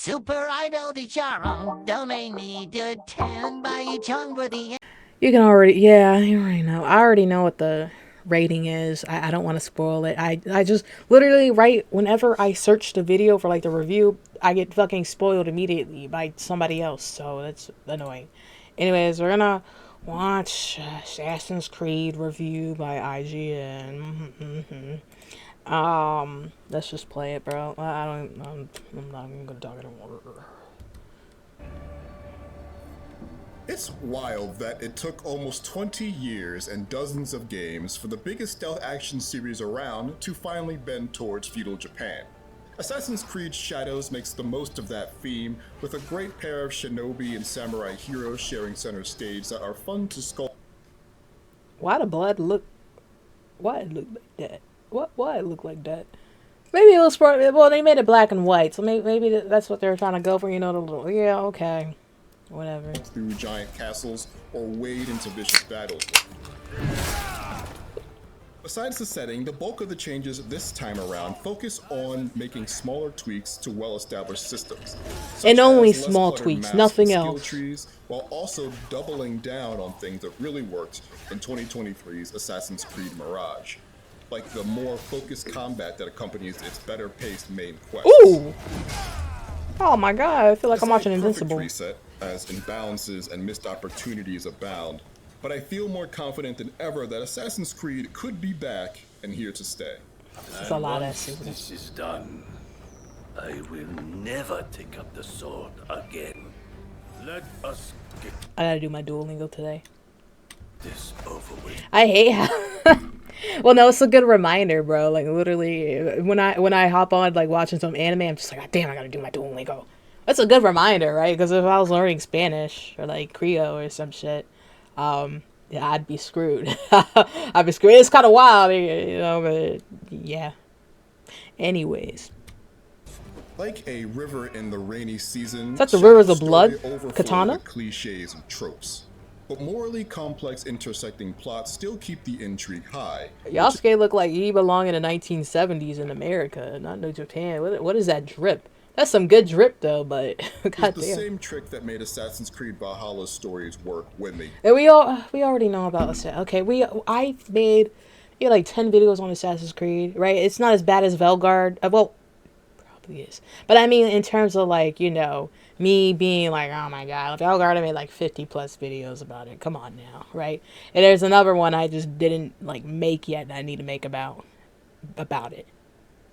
Super Idol de Charo, domain need to attend by each for the. You can already, yeah, you already know. I already know what the rating is. I don't want to spoil it. I just literally right whenever I search the video for like the review, I get fucking spoiled immediately by somebody else. So that's annoying. Anyways, we're gonna watch Assassin's Creed review by IGN. Let's just play it, bro. I'm not even gonna talk anymore. It's wild that it took almost 20 years and dozens of games for the biggest stealth action series around to finally bend towards feudal Japan. Assassin's Creed Shadows makes the most of that theme, with a great pair of shinobi and samurai heroes sharing center stage that are fun to sculpt. Why the blood look? Why it look like that? Why it look like that? Maybe it was well, they made it black and white, so maybe that's what they were trying to go for. You know, the little okay. Whatever. Through giant castles or wade into vicious battles. Besides the setting, the bulk of the changes this time around focus on making smaller tweaks to well-established systems. And only small tweaks, nothing else. Trees, while also doubling down on things that really worked in 2023's Assassin's Creed Mirage, like the more focused combat that accompanies its better-paced main quest. Ooh! Oh my god, I feel like I'm watching Invincible. Reset, as imbalances and missed opportunities abound, but I feel more confident than ever that Assassin's Creed could be back and here to stay. It's a lot of this is done, I will never take up the sword again. Let us get I gotta do my Duolingo today. this over with. I hate how... Well, no, it's a good reminder, bro. Like, literally, when I hop on, like, watching some anime, I'm just like, oh, damn, I gotta do my Duolingo. That's a good reminder, right? Because if I was learning Spanish or, like, Creole or some shit, yeah, I'd be screwed. I'd be screwed. It's kind of wild, you know, but, yeah. Anyways. Like a river in the rainy season, Is that the Rivers of Blood? Katana? Cliches and tropes. But morally complex intersecting plots still keep the intrigue high. Yasuke looked like he belonged in the 1970s in America, not no Japan. What is that drip? That's some good drip though, but goddamn. It's the same trick that made Assassin's Creed Valhalla's stories work when they. And we already know about Assassin's. Okay, I made like 10 videos on Assassin's Creed, right? It's not as bad as Velgard. Well, probably is, but I mean in terms of like me being like, oh my god, Velgard, I made like 50 plus videos about it. Come on now, right? And there's another one I just didn't like make yet that I need to make about it.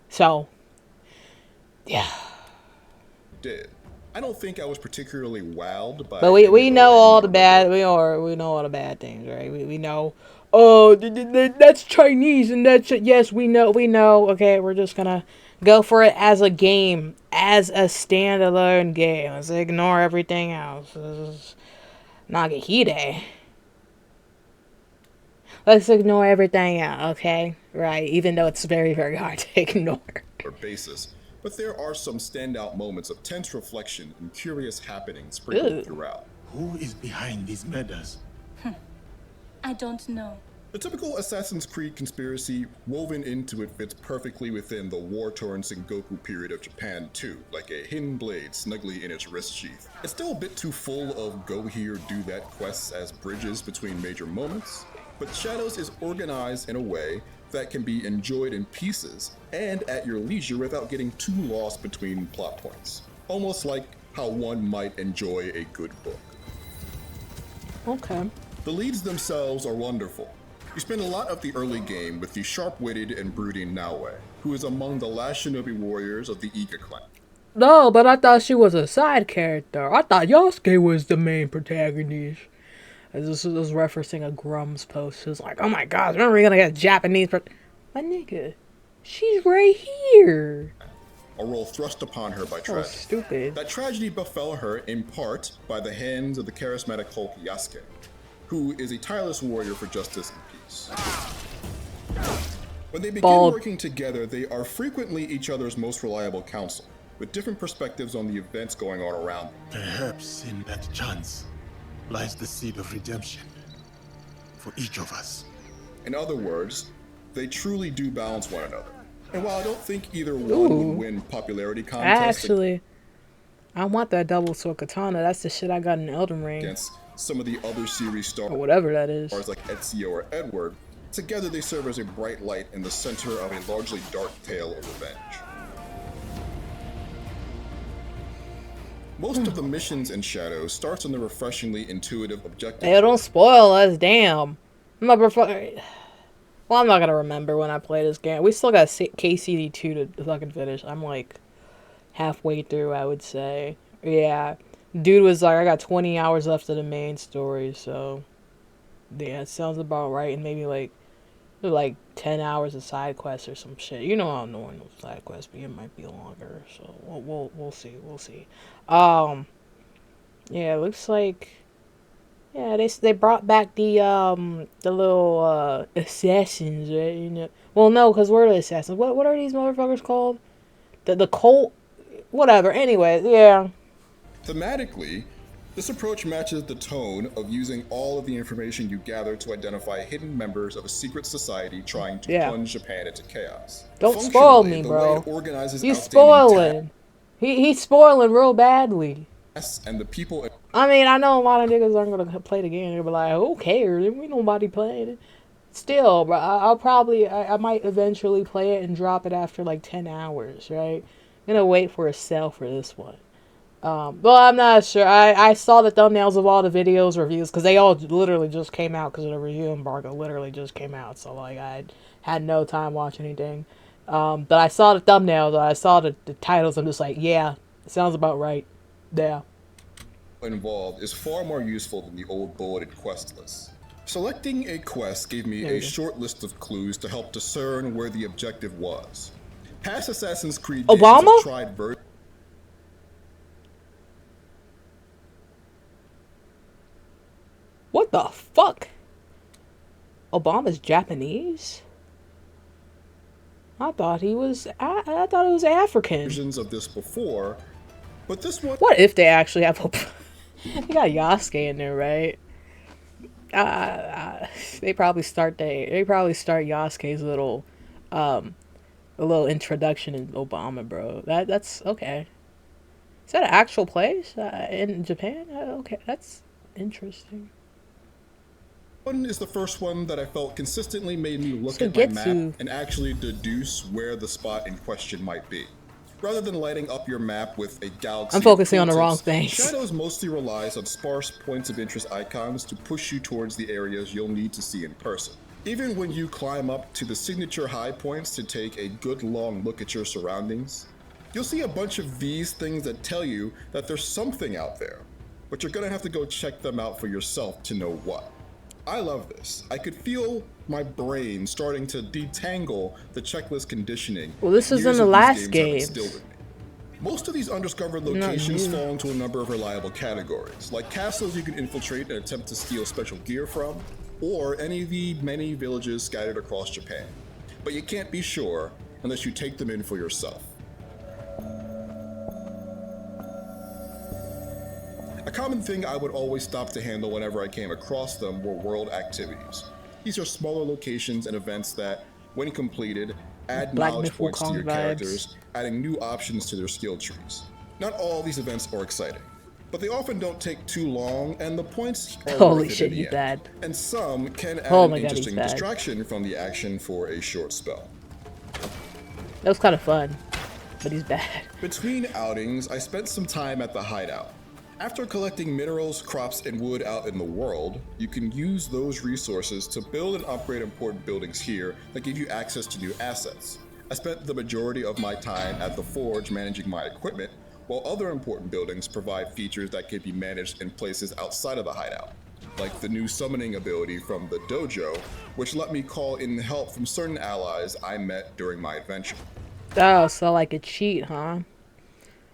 So, yeah. Did. I don't think I was particularly wowed by. But we know all the bad. We know all the bad things, right? We know. Oh, that's Chinese, and that's yes, we know. Okay, we're just gonna go for it as a game, as a standalone game. Let's ignore everything else. Nagahide. Let's ignore everything else, okay? Right, even though it's very, very hard to ignore. Basis. But there are some standout moments of tense reflection and curious happenings sprinkled throughout. Who is behind these murders? I don't know. The typical Assassin's Creed conspiracy woven into it fits perfectly within the war-torn Sengoku period of Japan too, like a hidden blade snugly in its wrist sheath. It's still a bit too full of go here, do that quests as bridges between major moments, but Shadows is organized in a way that can be enjoyed in pieces and at your leisure without getting too lost between plot points. Almost like how one might enjoy a good book. Okay. The leads themselves are wonderful. You spend a lot of the early game with the sharp-witted and brooding Naoe, who is among the last shinobi warriors of the Iga clan. No, but I thought she was a side character. I thought Yasuke was the main protagonist. This was referencing a Grum's post. It was like, oh my god, when are we gonna get a Japanese My nigga, she's right here. A role thrust upon her by tragedy. Oh, stupid. That tragedy befell her in part by the hands of the charismatic Hulk Yasuke, who is a tireless warrior for justice and peace. When they begin working together, they are frequently each other's most reliable counsel, with different perspectives on the events going on around them. Perhaps in that chance lies the seed of redemption for each of us. In other words, they truly do balance one another. And while I don't think either one would win popularity contests, I want that double sword katana. That's the shit I got in Elden Ring. Against some of the other series Or stars whatever that is. like Ezio or Edward, together they serve as a bright light in the center of a largely dark tale of revenge. Most of the missions in Shadow starts on the refreshingly intuitive objective. Hey, don't spoil us, damn. Motherfucker. Well, I'm not gonna remember when I play this game. We still got KCD2 to fucking finish. I'm like halfway through, I would say. Yeah. Dude was like, I got 20 hours left of the main story, so yeah, it sounds about right. And maybe like 10 hours of side quests or some shit. You know how annoying those side quests be. It might be longer, so we'll see. We'll see. Yeah, it looks like, yeah, they brought back the little assassins, right? You know, well, no, because we're the assassins. What are these motherfuckers called? The cult, whatever. Anyway, yeah. Thematically, this approach matches the tone of using all of the information you gather to identify hidden members of a secret society trying to plunge Japan into chaos. Don't spoil me, the bro. way it organizes He's outstanding spoiling. He's spoiling real badly. tasks and the people. I mean, I know a lot of niggas aren't gonna play the game. They'll be like, "Who cares? We nobody playing it." Still, bro, I might eventually play it and drop it after like 10 hours, right? I'm gonna wait for a sale for this one. Well, I'm not sure. I saw the thumbnails of all the videos, reviews, because they all literally just came out because of the review embargo. Literally just came out, so like I had no time watching anything. But I saw the thumbnails, I saw the titles. I'm just like, yeah, it sounds about right. Yeah. Involved is far more useful than the old bulleted quest list. Selecting a quest gave me a short list of clues to help discern where the objective was. Past Assassin's Creed games have tried What the fuck? Obama's Japanese? I thought he was. I thought it was African. Versions of this before, but this one. What if they actually have? They got Yasuke in there, right? They probably start Yasuke's little, a little introduction in Obama, bro. That's okay. Is that an actual place in Japan? Okay, that's interesting. One is the first one that I felt consistently made me look at my map and actually deduce where the spot in question might be. Rather than lighting up your map with a galaxy, I'm focusing on the wrong things. Shadows mostly relies on sparse points of interest icons to push you towards the areas you'll need to see in person. Even when you climb up to the signature high points to take a good long look at your surroundings, you'll see a bunch of these things that tell you that there's something out there, but you're gonna have to go check them out for yourself to know what. I love this. I could feel my brain starting to detangle the checklist conditioning. Well, this is in the last game. Most of these undiscovered locations fall into a number of reliable categories, like castles you can infiltrate and attempt to steal special gear from, or any of the many villages scattered across Japan. But you can't be sure unless you take them in for yourself. A common thing I would always stop to handle whenever I came across them were world activities. These are smaller locations and events that, when completed, add knowledge points to your characters, adding new options to their skill trees. Not all these events are exciting, but they often don't take too long, and the points are Holy worth it shit, in the he's end. bad. And some can add Oh an my God, interesting he's bad. distraction from the action for a short spell. That was kind of fun, but he's bad. Between outings, I spent some time at the hideout. After collecting minerals, crops, and wood out in the world, you can use those resources to build and upgrade important buildings here that give you access to new assets. I spent the majority of my time at the forge managing my equipment, while other important buildings provide features that can be managed in places outside of the hideout, like the new summoning ability from the dojo, which let me call in help from certain allies I met during my adventure. Oh, so like a cheat, huh?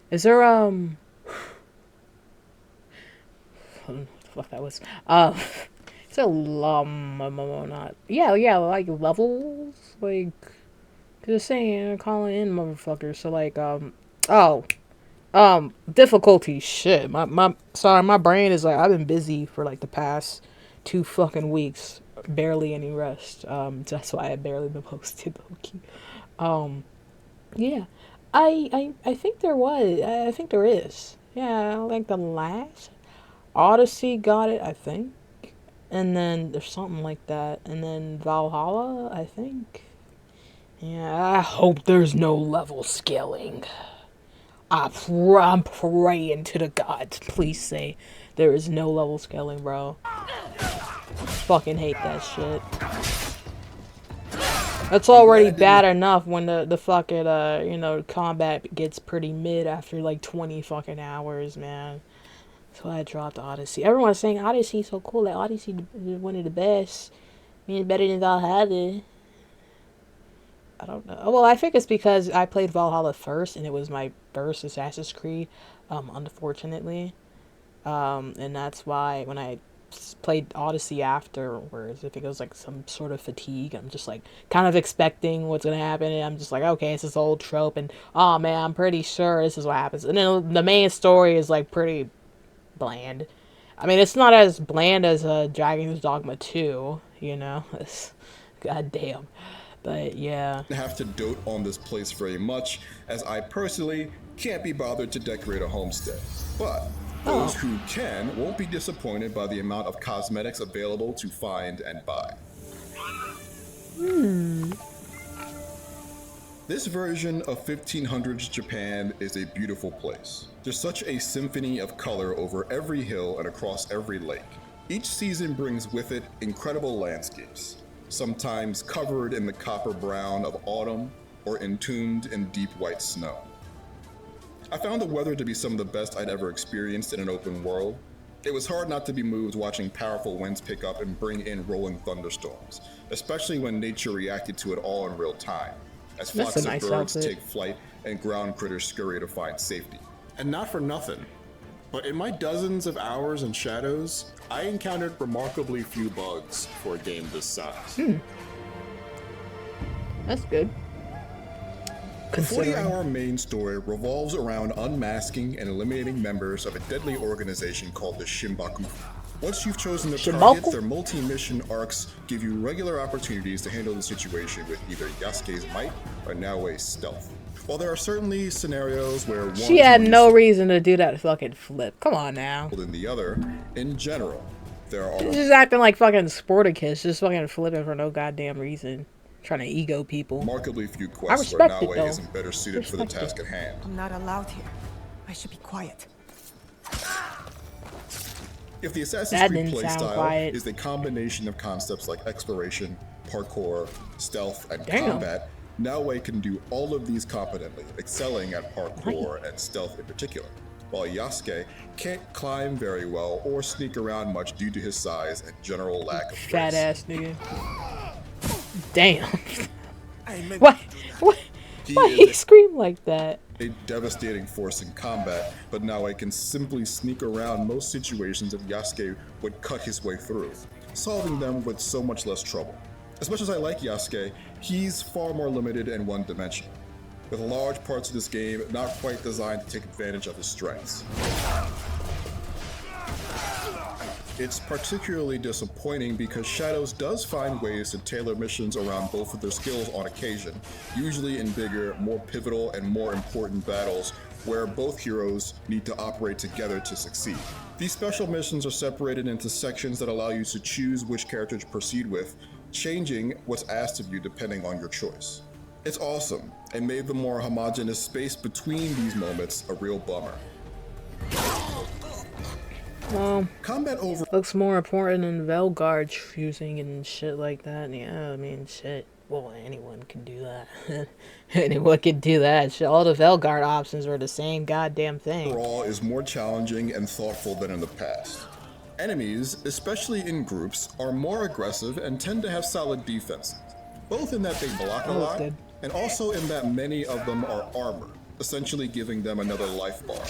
Is there what the fuck that was? It's a not. Yeah, like levels, like. Just saying, calling in motherfuckers. So like, difficulty. Shit, my brain is like, I've been busy for like the past 2 fucking weeks, barely any rest. That's why I barely been posted. Yeah, I think there was. I think there is. Yeah, like the last Odyssey got it, I think. And then there's something like that. And then Valhalla, I think. Yeah, I hope there's no level scaling. I'm praying to the gods. Please say there is no level scaling, bro. Fucking hate that shit. That's already bad enough when the fucking, you know, combat gets pretty mid after like 20 fucking hours, man. So I dropped Odyssey. Everyone's saying Odyssey's so cool. Like, Odyssey is one of the best. I mean, better than Valhalla. I don't know. Well, I think it's because I played Valhalla first, and it was my first Assassin's Creed, unfortunately. And that's why when I played Odyssey afterwards, I think it was like some sort of fatigue. I'm just like kind of expecting what's gonna happen, and I'm just like, okay, it's this old trope, and oh man, I'm pretty sure this is what happens. And then the main story is like pretty bland. I mean, it's not as bland as Dragon's Dogma 2, you know. God damn. But yeah. Have to dote on this place very much, as I personally can't be bothered to decorate a homestead. But those who can won't be disappointed by the amount of cosmetics available to find and buy. This version of 1500s Japan is a beautiful place. There's such a symphony of color over every hill and across every lake. Each season brings with it incredible landscapes, sometimes covered in the copper brown of autumn or entombed in deep white snow. I found the weather to be some of the best I'd ever experienced in an open world. It was hard not to be moved watching powerful winds pick up and bring in rolling thunderstorms, especially when nature reacted to it all in real time, as flocks of birds take flight and ground critters scurry to find safety. And not for nothing, but in my dozens of hours in Shadows, I encountered remarkably few bugs for a game this size. That's good. The 40-hour main story revolves around unmasking and eliminating members of a deadly organization called the Shimbaku. Once you've chosen the target, their multi-mission arcs give you regular opportunities to handle the situation with either Yasuke's might or Naoe's stealth. While there are certainly scenarios where one she had no reason to do that fucking flip. Come on now. Than the other, in general, there are just acting like fucking Sporticus, just fucking flipping for no goddamn reason. Trying to ego people. Remarkably few quests where Naoe isn't better suited for the task at hand. I'm not allowed here. I should be quiet. If the Assassin's Creed playstyle is the combination of concepts like exploration, parkour, stealth, and combat, Naoe can do all of these competently, excelling at parkour and stealth in particular, while Yasuke can't climb very well or sneak around much due to his size and general lack of grace. Fat ass nigga. Damn. Why he scream like that? A devastating force in combat, but Naoe can simply sneak around most situations that Yasuke would cut his way through, solving them with so much less trouble. As much as I like Yasuke, he's far more limited and one-dimensional, with large parts of this game not quite designed to take advantage of his strengths. It's particularly disappointing because Shadows does find ways to tailor missions around both of their skills on occasion, usually in bigger, more pivotal, and more important battles where both heroes need to operate together to succeed. These special missions are separated into sections that allow you to choose which character to proceed with, changing what's asked of you depending on your choice. It's awesome, and made the more homogeneous space between these moments a real bummer. Well, combat over looks more important than Velguard fusing and shit like that. Yeah, I mean, shit. Well, anyone can do that. Anyone can do that. Shit, all the Velguard options are the same goddamn thing. Overall is more challenging and thoughtful than in the past. Enemies, especially in groups, are more aggressive and tend to have solid defenses, both in that they block a lot, and also in that many of them are armored, essentially giving them another life bar.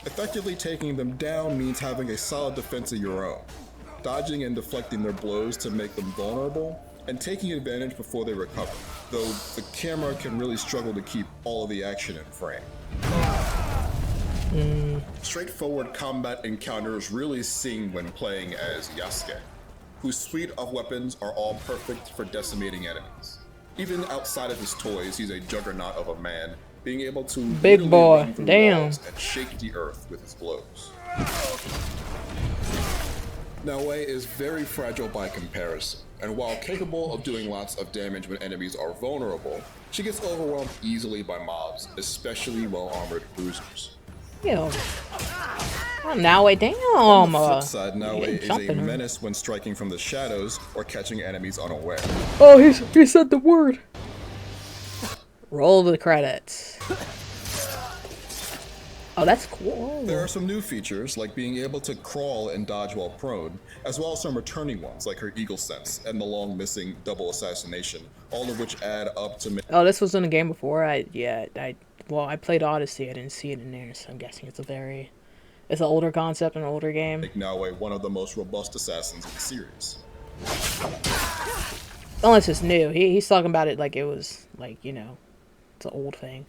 Effectively taking them down means having a solid defense of your own, dodging and deflecting their blows to make them vulnerable, and taking advantage before they recover, though the camera can really struggle to keep all of the action in frame. Straightforward combat encounters really sing when playing as Yasuke, whose suite of weapons are all perfect for decimating enemies. Even outside of his toys, he's a juggernaut of a man, being able to Big literally boy. run through Damn. walls and shake the earth with his blows. Naoe is very fragile by comparison, and while capable of doing lots of damage when enemies are vulnerable, she gets overwhelmed easily by mobs, especially well-armored bruisers. Ew. Oh, now wait, damn. On the flip side, Naoe is a jumping her. menace when striking from the shadows or catching enemies unaware. Oh, he said the word. Roll the credits. Oh, that's cool. There are some new features, like being able to crawl and dodge while prone, as well as some returning ones, like her eagle sense and the long-missing double assassination, all of which add up to Oh, this was in the game before? I played Odyssey. I didn't see it in there, so I'm guessing it's an older concept, an older game. make Naoe one of the most robust assassins in the series. Unless it's new. He's talking about it like it was, like, you know, it's an old thing.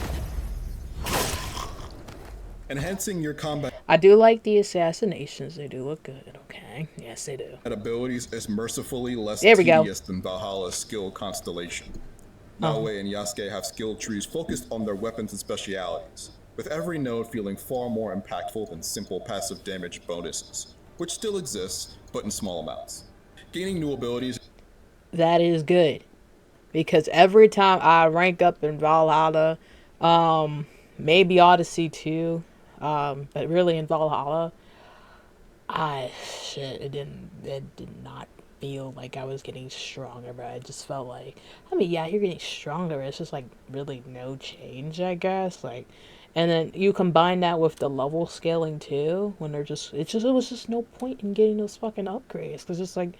Enhancing your combat I do like the assassinations. They do look good. Okay. Yes, they do. abilities is mercifully less There we go. tedious than Valhalla's skill constellation. Naoe and Yasuke have skill trees focused on their weapons and specialities, with every node feeling far more impactful than simple passive damage bonuses, which still exists, but in small amounts. Gaining new abilities That is good. Because every time I rank up in Valhalla, maybe Odyssey too, but really in Valhalla, it did not feel like I was getting stronger, but I just felt like, I mean, yeah, you're getting stronger. It's just like really no change, I guess. Like, and then you combine that with the level scaling too, when it was just no point in getting those fucking upgrades, because it's like,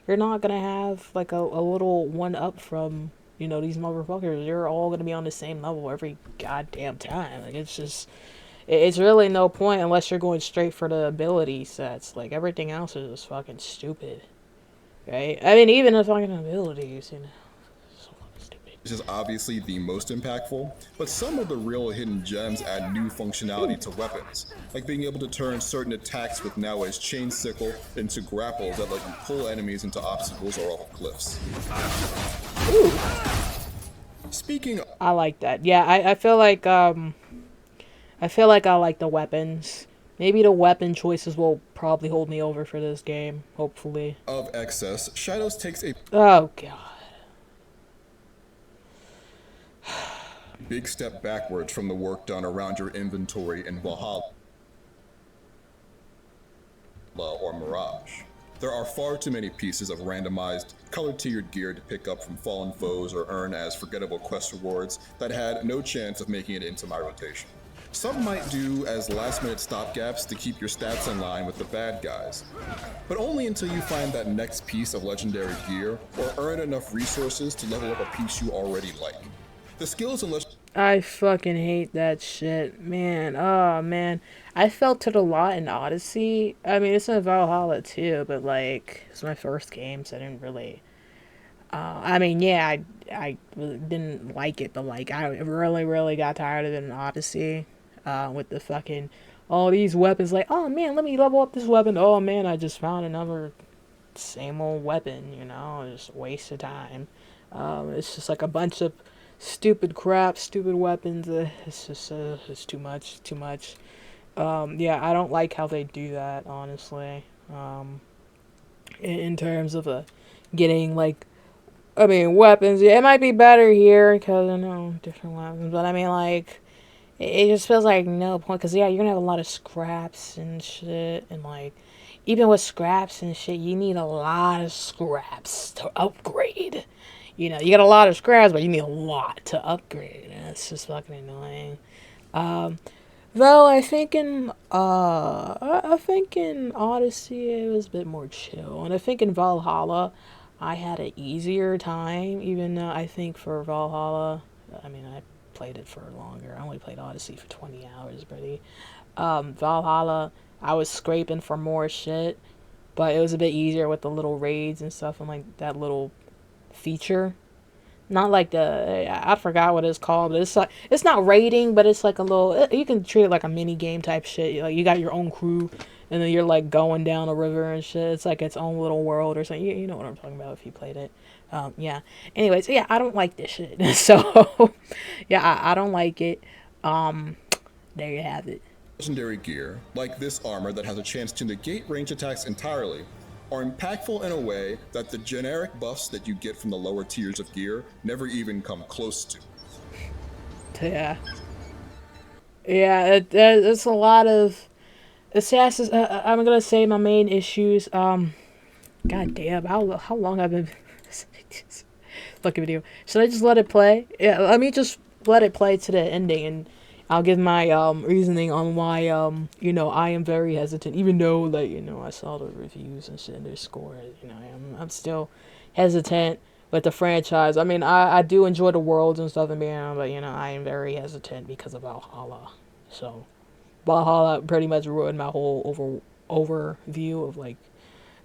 you're not gonna have like a little one up from, you know, these motherfuckers. You're all gonna be on the same level every goddamn time. Like, it's really no point unless you're going straight for the ability sets. Like, everything else is just fucking stupid, right? I mean, even the fucking abilities, you know, so fucking stupid. is obviously the most impactful, but some of the real hidden gems add new functionality to weapons, like being able to turn certain attacks with Naoe's chain sickle into grapples that let you pull enemies into obstacles or off cliffs. Speaking of, I like that. Yeah, I feel like I like the weapons. Maybe the weapon choices will probably hold me over for this game, hopefully. excess, Shadows takes a Oh god. big step backwards from the work done around your inventory in Valhalla or Mirage. There are far too many pieces of randomized, color-tiered gear to pick up from fallen foes or earn as forgettable quest rewards that had no chance of making it into my rotation. Some might do as last-minute stopgaps to keep your stats in line with the bad guys, but only until you find that next piece of legendary gear or earn enough resources to level up a piece you already like. The skills and I fucking hate that shit, man. Oh man, I felt it a lot in Odyssey. I mean, it's in Valhalla too, but like, it's my first game, so I didn't really. I mean, yeah, I didn't like it, but like, I really got tired of it in Odyssey. With the fucking all these weapons, like, oh man, let me level up this weapon. Oh man, I just found another same old weapon. You know, just a waste of time. It's just like a bunch of stupid crap, stupid weapons. It's just it's too much. Yeah, I don't like how they do that, honestly. In terms of getting like, I mean, weapons. Yeah, it might be better here because I know different weapons, but I mean, like, it just feels like no point, because yeah, you're gonna have a lot of scraps and shit, and like, even with scraps and shit, you need a lot of scraps to upgrade. You know, you got a lot of scraps, but you need a lot to upgrade, and it's just fucking annoying. Though I think in Odyssey it was a bit more chill, and I think in Valhalla I had an easier time, even though I think for Valhalla, I mean, I played it for longer. I only played Odyssey for 20 hours, buddy. Valhalla, I was scraping for more shit, but it was a bit easier with the little raids and stuff, and like that little feature. Not like I forgot what it's called, but it's like, it's not raiding, but it's like a little, you can treat it like a mini game type shit. Like, you got your own crew, and then you're like going down a river and shit. It's like its own little world or something. You know what I'm talking about if you played it. Yeah. Anyways, yeah, I don't like this shit. So, yeah, I don't like it. There you have it. Legendary gear, like this armor that has a chance to negate range attacks entirely, are impactful in a way that the generic buffs that you get from the lower tiers of gear never even come close to. Yeah. Yeah, it's a lot of Assassin's. I'm gonna say my main issues. God damn, how long I've been fucking video. Should I just let it play? Yeah, let me just let it play to the ending, and I'll give my reasoning on why you know, I am very hesitant, even though, like, you know, I saw the reviews and shit and their score. You know, I'm still hesitant with the franchise. I mean, I do enjoy the worlds and stuff and being on, but you know, I am very hesitant because of Valhalla. So Valhalla pretty much ruined my whole overview of like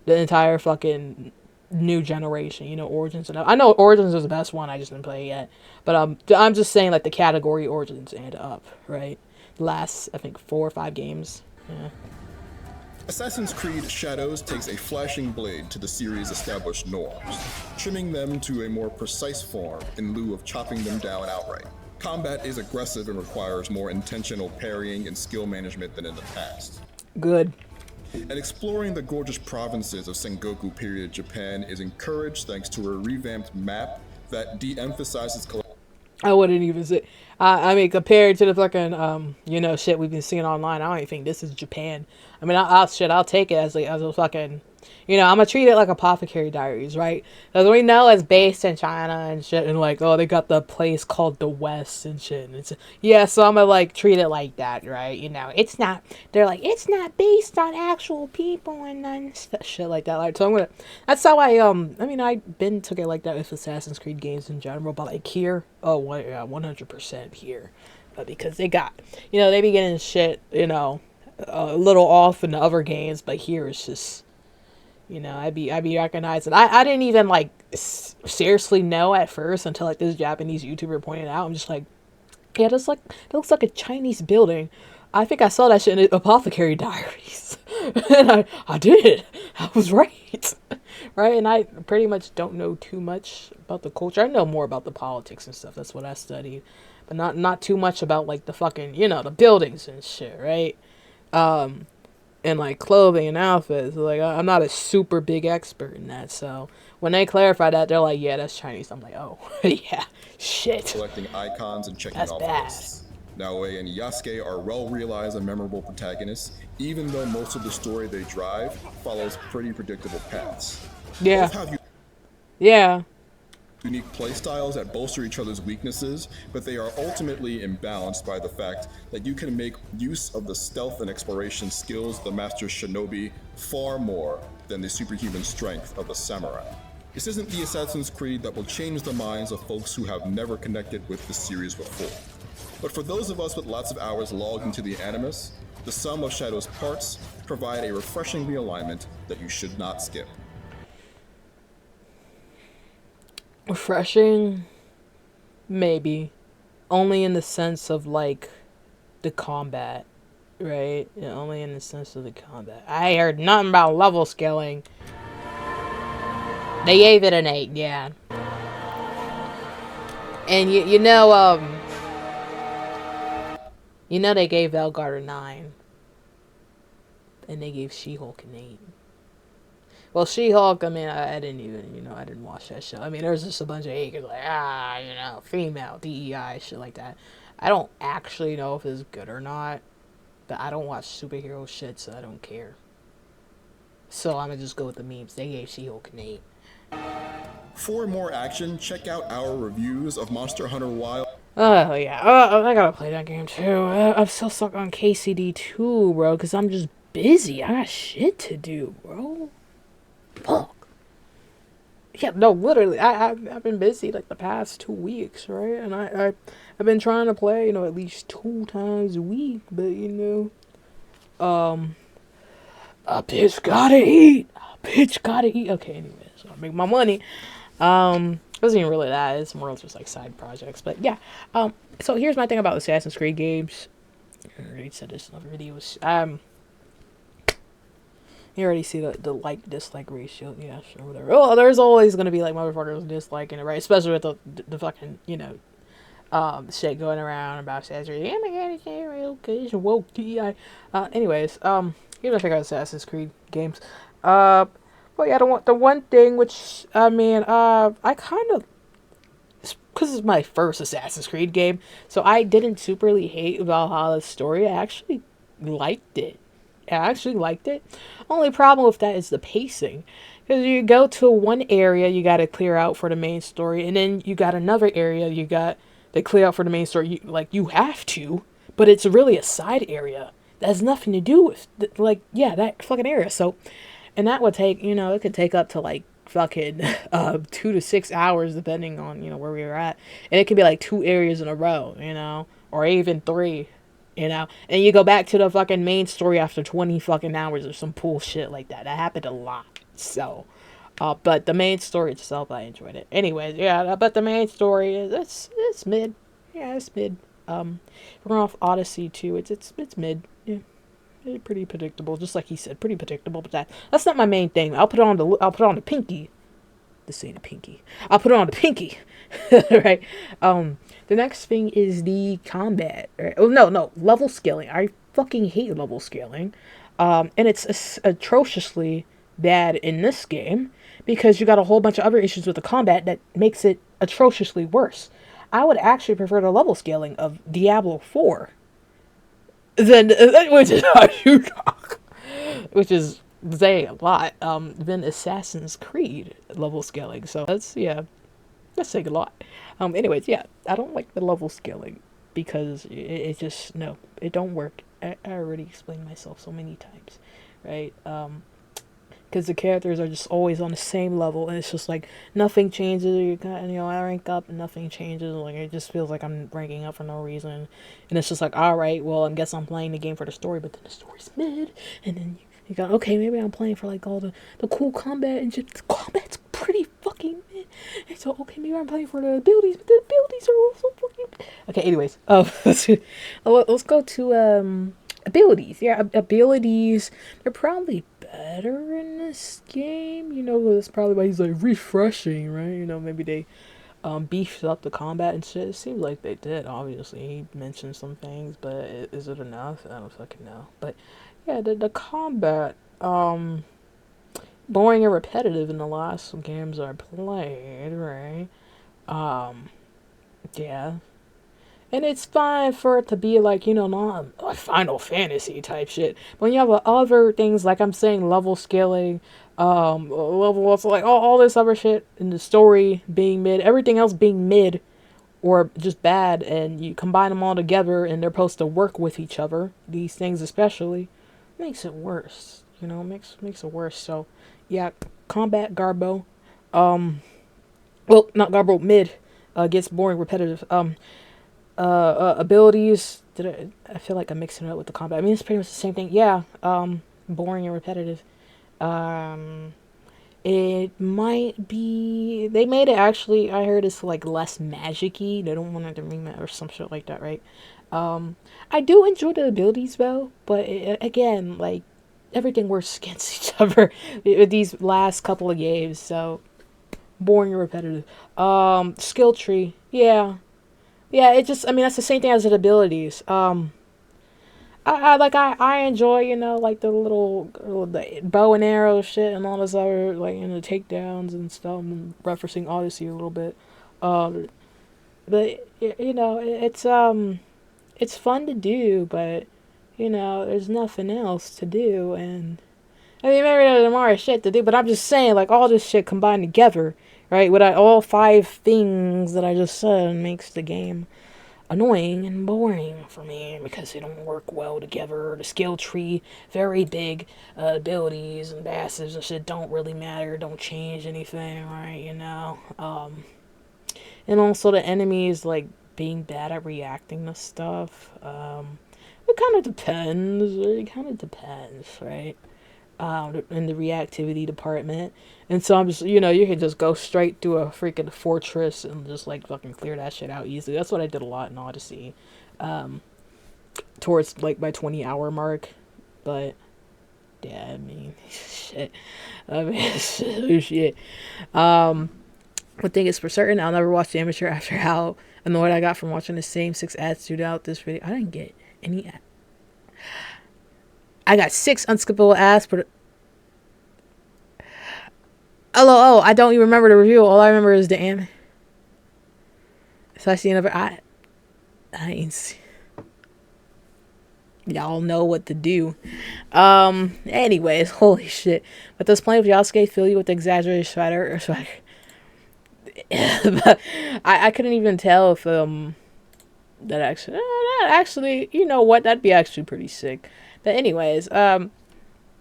the entire fucking new generation, you know, Origins. And I know Origins is the best one, I just didn't play it yet, but I'm just saying, like, the category Origins and up, right? Last, I think, 4 or 5 games. Yeah. Assassin's Creed Shadows takes a flashing blade to the series' established norms, trimming them to a more precise form in lieu of chopping them down outright. Combat is aggressive and requires more intentional parrying and skill management than in the past. Good. And exploring the gorgeous provinces of Sengoku period Japan is encouraged thanks to a revamped map that de-emphasizes I wouldn't even say. I mean, compared to the fucking you know, shit we've been seeing online, I don't even think this is Japan. I mean, I'll take it as a fucking, you know, I'm gonna treat it like Apothecary Diaries, right? Because we know it's based in China and shit, and like, oh, they got the place called the West and shit, and it's, yeah, so I'm gonna like treat it like that, right? You know, it's not. They're like, it's not based on actual people and then shit like that. Like, so I'm gonna. That's how I mean, I've been took it like that with Assassin's Creed games in general, but like here, oh yeah, 100% here, because they got, you know, they be getting shit, you know, a little off in the other games, but here it's just, you know, I'd be recognizing. I didn't even like seriously know at first until like this Japanese YouTuber pointed out. I'm just like, yeah, that looks like a Chinese building. I think I saw that shit in Apothecary Diaries, and I did. I was right, right. And I pretty much don't know too much about the culture. I know more about the politics and stuff. That's what I studied, but not too much about like the fucking, you know, the buildings and shit, right? And like clothing and outfits. Like, I'm not a super big expert in that, so when they clarify that, they're like, yeah, that's Chinese. I'm like, oh yeah, shit. Collecting icons and checking That's off bad. lists. Naoe and Yasuke are well-realized and memorable protagonists, even though most of the story they drive follows pretty predictable paths. Yeah. Both have Yeah. unique playstyles that bolster each other's weaknesses, but they are ultimately imbalanced by the fact that you can make use of the stealth and exploration skills of the master shinobi far more than the superhuman strength of the samurai. This isn't the Assassin's Creed that will change the minds of folks who have never connected with the series before. But for those of us with lots of hours logged into the Animus, the sum of Shadow's parts provide a refreshing realignment that you should not skip. Refreshing, maybe, only in the sense of like the combat, right? Yeah, only in the sense of the combat. I heard nothing about level scaling. They gave it an 8, yeah. And you know they gave Velgar a 9, and they gave She-Hulk an 8. Well, She-Hulk, I mean, I didn't even, you know, I didn't watch that show. I mean, there's just a bunch of haters like, you know, female, DEI, shit like that. I don't actually know if it's good or not, but I don't watch superhero shit, so I don't care. So I'm gonna just go with the memes. They gave She-Hulk an 8. For more action, check out our reviews of Monster Hunter Wild. Oh, yeah. I gotta play that game, too. I'm still stuck on KCD 2, bro, because I'm just busy. I got shit to do, bro. Fuck. Yeah, no, literally, I've been busy, like, the past 2 weeks, right? And I've been trying to play, you know, at least 2 times a week, but, you know, a bitch gotta eat. A bitch gotta eat. Okay, anyways, so I make my money. It wasn't even really that. It's more just, like, side projects, but, yeah. So here's my thing about Assassin's Creed games. I already said this in other videos. You already see the like-dislike ratio. Yeah, sure, whatever. Oh, there's always going to be, like, motherfuckers disliking it, right? Especially with the fucking, you know, shit going around about Assassin's Creed. Oh my god, it's real good. It's woke TI. Anyways, even if I got Assassin's Creed games. But yeah, the one thing which, I mean, I kind of, because it's my first Assassin's Creed game, so I didn't superly hate Valhalla's story. I actually liked it. Only problem with that is the pacing. Because you go to one area you got to clear out for the main story, and then you got another area you got to clear out for the main story. You have to, but it's really a side area that has nothing to do with, that fucking area. So, and that would take, it could take up to, fucking 2 to 6 hours, depending on, where we were at. And it could be, 2 areas in a row, or even 3. And you go back to the fucking main story after 20 fucking hours or some bullshit like that. That happened a lot. So, but the main story itself, I enjoyed it. Anyways, yeah, but the main story is, it's mid. Yeah, it's mid. We're going off Odyssey too. It's mid. Yeah. It's pretty predictable. Just like he said, pretty predictable, but that's not my main thing. I'll put it on the pinky. This ain't a pinky. I'll put it on the pinky. Right? The next thing is the combat. Right? Oh, no, level scaling. I fucking hate level scaling. And it's atrociously bad in this game because you got a whole bunch of other issues with the combat that makes it atrociously worse. I would actually prefer the level scaling of Diablo 4 than, which is which is saying a lot, than Assassin's Creed level scaling. So that's saying a lot. Anyways, yeah, I don't like the level scaling because it just, no, it don't work. I already explained myself so many times, right? Because the characters are just always on the same level, and it's just nothing changes. I rank up and nothing changes. It just feels like I'm ranking up for no reason, and it's just all right, well, I guess I'm playing the game for the story, but then the story's mid, and then you got, okay, maybe I'm playing for all the cool combat, and just the combat's pretty fucking mid. And so, okay, maybe I'm playing for the abilities, but the abilities are also fucking mid. Okay, anyways, let's go to abilities. Yeah, abilities, they're probably better in this game. That's probably why he's refreshing, right? Maybe they beefed up the combat and shit. It seems like they did, obviously. He mentioned some things, but is it enough? I don't fucking know. But yeah, the combat, boring and repetitive in the last games I played, right? Yeah. And it's fine for it to be not a Final Fantasy type shit. But when you have other things, I'm saying, level scaling, level up, all this other shit, and the story being mid, everything else being mid or just bad, and you combine them all together and they're supposed to work with each other, these things especially, makes it worse. Makes it worse. So, yeah, combat Garbo. Well, not Garbo, mid, gets boring, repetitive. Abilities, I feel like I'm mixing it up with the combat. I mean, it's pretty much the same thing. Yeah, boring and repetitive. It might be, they made it actually, I heard it's less magic-y. They don't want it to remake or some shit like that, right? I do enjoy the abilities though, but again, everything works against each other with these last couple of games, so boring and repetitive. Skill tree, yeah, it just, I mean, that's the same thing as the abilities. I enjoy, the little the bow and arrow shit and all this other, the takedowns and stuff, and referencing Odyssey a little bit. But, it's fun to do, but, there's nothing else to do, and, I mean, maybe there's more shit to do, but I'm just saying, all this shit combined together, right, with all 5 things that I just said makes the game annoying and boring for me because they don't work well together. The skill tree, very big, abilities and passives and shit don't really matter, don't change anything, right, and also the enemies, being bad at reacting to stuff, it kind of depends, right, in the reactivity department. And so I'm just, you can just go straight through a freaking fortress and just fucking clear that shit out easily. That's what I did a lot in Odyssey, towards my 20-hour mark. But yeah, I mean, shit. One thing is for certain, I'll never watch the amateur after how annoyed I got from watching the same 6 ads throughout this video. I didn't get any ad. I got 6 unskippable ads, but oh, I don't even remember the review. All I remember is the anime. So I see another. I ain't see. Y'all know what to do. Anyways, holy shit. But does playing with Yasuke fill you with exaggerated swagger or swagger? But I couldn't even tell if that actually, you know what, that'd be actually pretty sick. But anyways,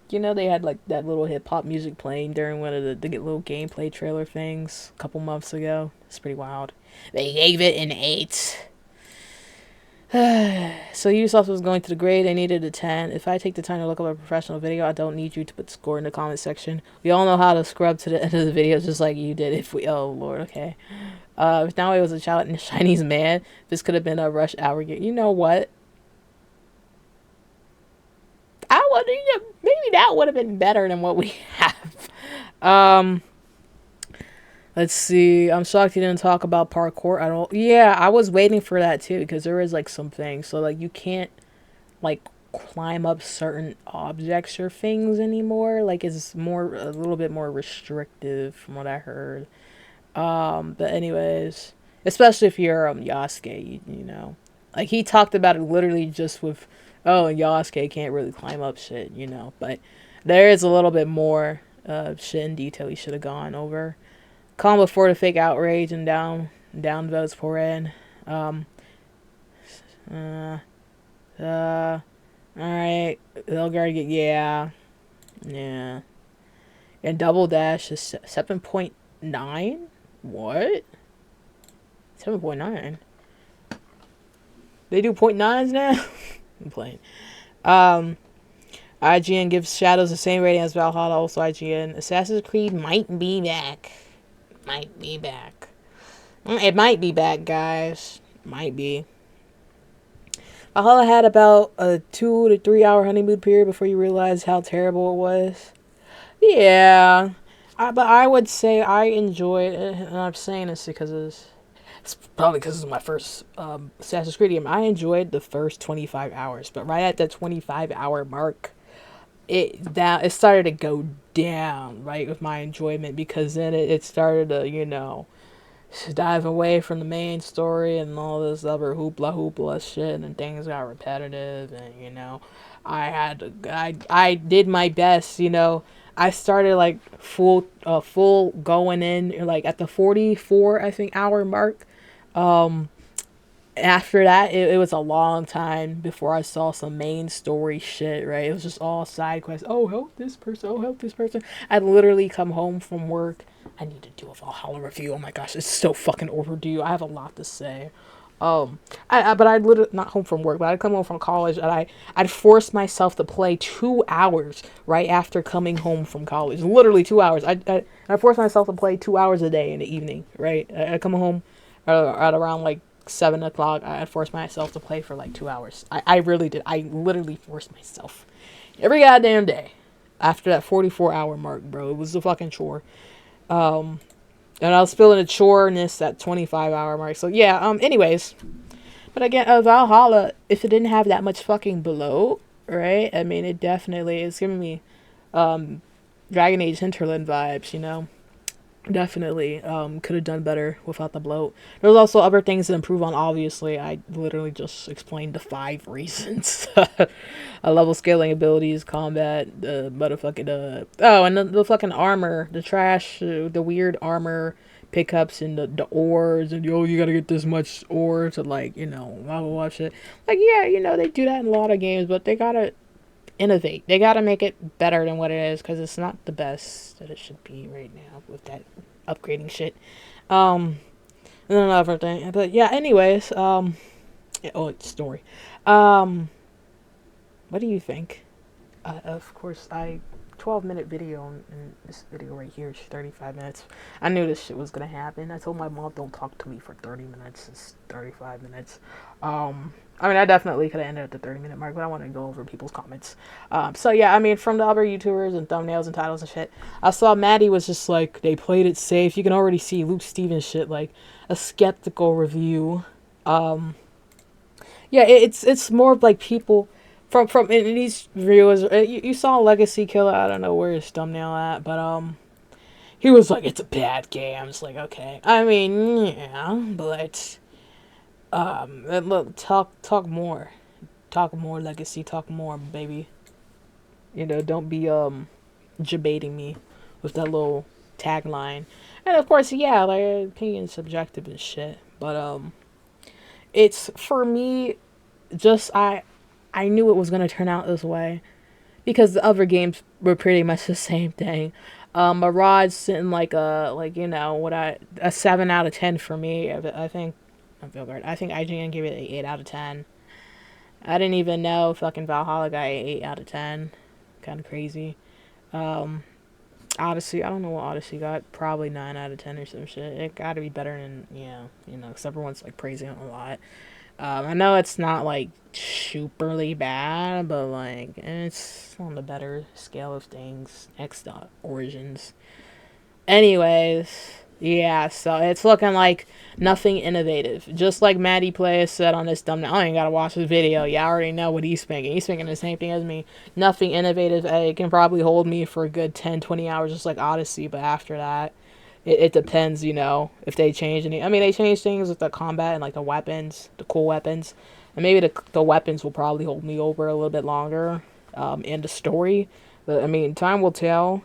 you know, they had like that little hip hop music playing during one of the little gameplay trailer things a couple months ago. It's pretty wild. They gave it an 8. So Ubisoft was going to the grade. They needed a 10. If I take the time to look up a professional video, I don't need you to put score in the comment section. We all know how to scrub to the end of the video just like you did. If we, oh lord, okay. If Naoe was a Chinese man, this could have been a rush hour game. You know what? Maybe that would have been better than what we have. Let's see. I'm shocked you didn't talk about parkour at all. Yeah, I was waiting for that too because there is like some things. So like you can't like climb up certain objects or things anymore. Like it's a little bit more restrictive from what I heard. But anyways, especially if you're Yasuke, you know. Like he talked about it literally just with, oh, Yasuke can't really climb up shit, you know. But there is a little bit more shit in detail he should have gone over. Calm before the fake outrage and down votes pour in. Alright. They'll gotta get, yeah. And double dash is 7.9? What? 7.9? They do 0.9s now? I'm playing. IGN gives Shadows the same rating as Valhalla. Also IGN. Assassin's Creed might be back. Might be back. It might be back, guys. Might be. Valhalla had about a 2 to 3 hour honeymoon period before you realized how terrible it was. Yeah. But I would say I enjoyed it. And I'm saying this because it's probably because it's my first Assassin's Creed game. I enjoyed the first 25 hours. But right at the 25-hour mark, it started to go down, right, with my enjoyment, because then it started to, you know, dive away from the main story and all this other hoopla shit, and things got repetitive, and, you know, I did my best, you know. I started like full going in like at the 44 I think hour mark. After that, it was a long time before I saw some main story shit, right? It was just all side quests. Oh, help this person. Oh, help this person. I'd literally come home from work. I need to do a Valhalla review. Oh my gosh, it's so fucking overdue. I have a lot to say. But I'd literally, not home from work, but I'd come home from college and I'd force myself to play 2 hours right after coming home from college. Literally 2 hours. I'd force myself to play 2 hours a day in the evening, right? I'd come home at around like 7 o'clock. I'd force myself to play for like 2 hours. I really did. I literally forced myself every goddamn day after that 44-hour mark, bro. It was a fucking chore. And I was feeling a chore-ness at 25-hour mark. So yeah, anyways. But again, Valhalla, if it didn't have that much fucking bloat, right? I mean, it definitely is giving me Dragon Age Hinterland vibes, you know? Definitely could have done better without the bloat. There's also other things to improve on, obviously. I literally just explained the 5 reasons. Level scaling abilities, combat, the motherfucking and the fucking armor, the trash, the weird armor pickups and the ores, and you gotta get this much ore to, like, you know, blah blah blah shit. Like, yeah, you know, they do that in a lot of games, but they gotta innovate. They gotta make it better than what it is, because it's not the best that it should be right now with that upgrading shit. And then another thing, but yeah, anyways, story. What do you think? Of course, I 12-minute video, and this video right here is 35 minutes. I knew this shit was gonna happen. I told my mom, don't talk to me for 30 minutes. It's 35 minutes. I mean, I definitely could have ended at the 30-minute mark, but I want to go over people's comments. So yeah, I mean, from the other YouTubers and thumbnails and titles and shit, I saw Maddie was just like, they played it safe. You can already see Luke Stevens shit, like a skeptical review. Yeah, it's more of like people from in these reviewers. You saw Legacy Killer. I don't know where his thumbnail at, but he was like, it's a bad game. I was like, okay. I mean, yeah, but look, talk more, Legacy, talk more, baby. You know, don't be debating me with that little tagline. And of course, yeah, like, opinion's subjective and shit, but it's, for me, just I knew it was gonna turn out this way because the other games were pretty much the same thing. Mirage's sitting like you know what, a 7 out of 10 for me. I think IGN gave it an 8 out of 10. I didn't even know fucking Valhalla got an 8 out of 10. Kind of crazy. Odyssey, I don't know what Odyssey got. Probably 9 out of 10 or some shit. It gotta be better than, yeah, you know, because everyone's like praising it a lot. I know it's not like superly bad, but like it's on the better scale of things next to Origins. Anyways, yeah, so it's looking like nothing innovative. Just like Maddie Player said on this thumbnail, I ain't gotta watch the video. Yeah, I already know what he's thinking. He's thinking the same thing as me. Nothing innovative. It can probably hold me for a good 10-20 hours, just like Odyssey, but after that, it depends, you know, if they change any. I mean, they change things with the combat and like the weapons, the cool weapons, and maybe the weapons will probably hold me over a little bit longer, in the story. But I mean, time will tell,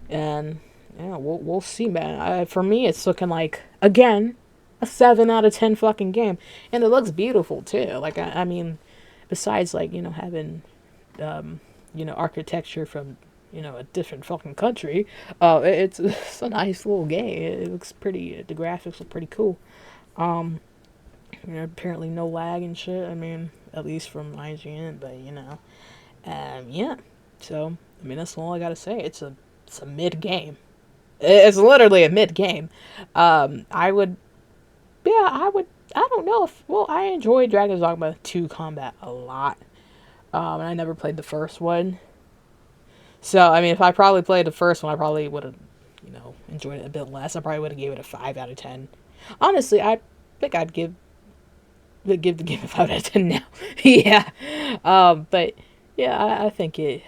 and yeah, we'll see, man. For me, it's looking like, again, a 7 out of 10 fucking game, and it looks beautiful too. Like I mean, besides like, you know, having you know, architecture from, you know, a different fucking country, it's a nice little game. It looks pretty. The graphics look pretty cool. You know, apparently no lag and shit. I mean, at least from IGN, but you know, yeah. So I mean, that's all I gotta say. It's a mid game. It's literally a mid game. I don't know if, well, I enjoyed Dragon's Dogma 2 combat a lot. And I never played the first one. So, I mean, if I probably played the first one, I probably would have, you know, enjoyed it a bit less. I probably would have gave it a 5 out of 10. Honestly, I think I'd give the game a 5 out of 10 now. Yeah. But, yeah, I think it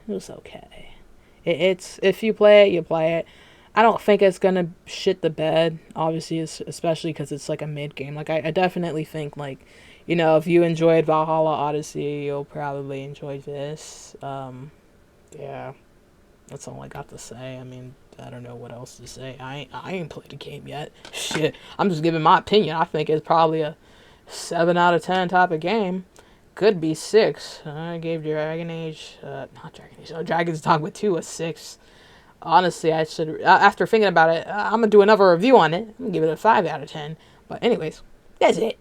was okay. It's, if you play it, you play it. I don't think it's gonna shit the bed, obviously, especially because it's like a mid game. Like, I definitely think, like, you know, if you enjoyed Valhalla Odyssey, you'll probably enjoy this. Yeah, that's all I got to say. I mean, I don't know what else to say. I ain't played the game yet. Shit, I'm just giving my opinion. I think it's probably a 7 out of 10 type of game. Could be 6. I gave Dragon's Dogma 2 a 6. Honestly, I should, after thinking about it, I'm gonna do another review on it. I'm gonna give it a 5 out of 10. But anyways, that's it.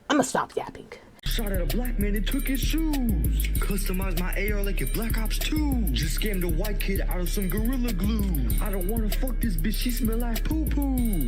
I'm gonna stop yapping. Shot at a black man and took his shoes. Customized my AR like a Black Ops 2. Just scammed a white kid out of some Gorilla Glue. I don't wanna fuck this bitch, she smell like poo-poo.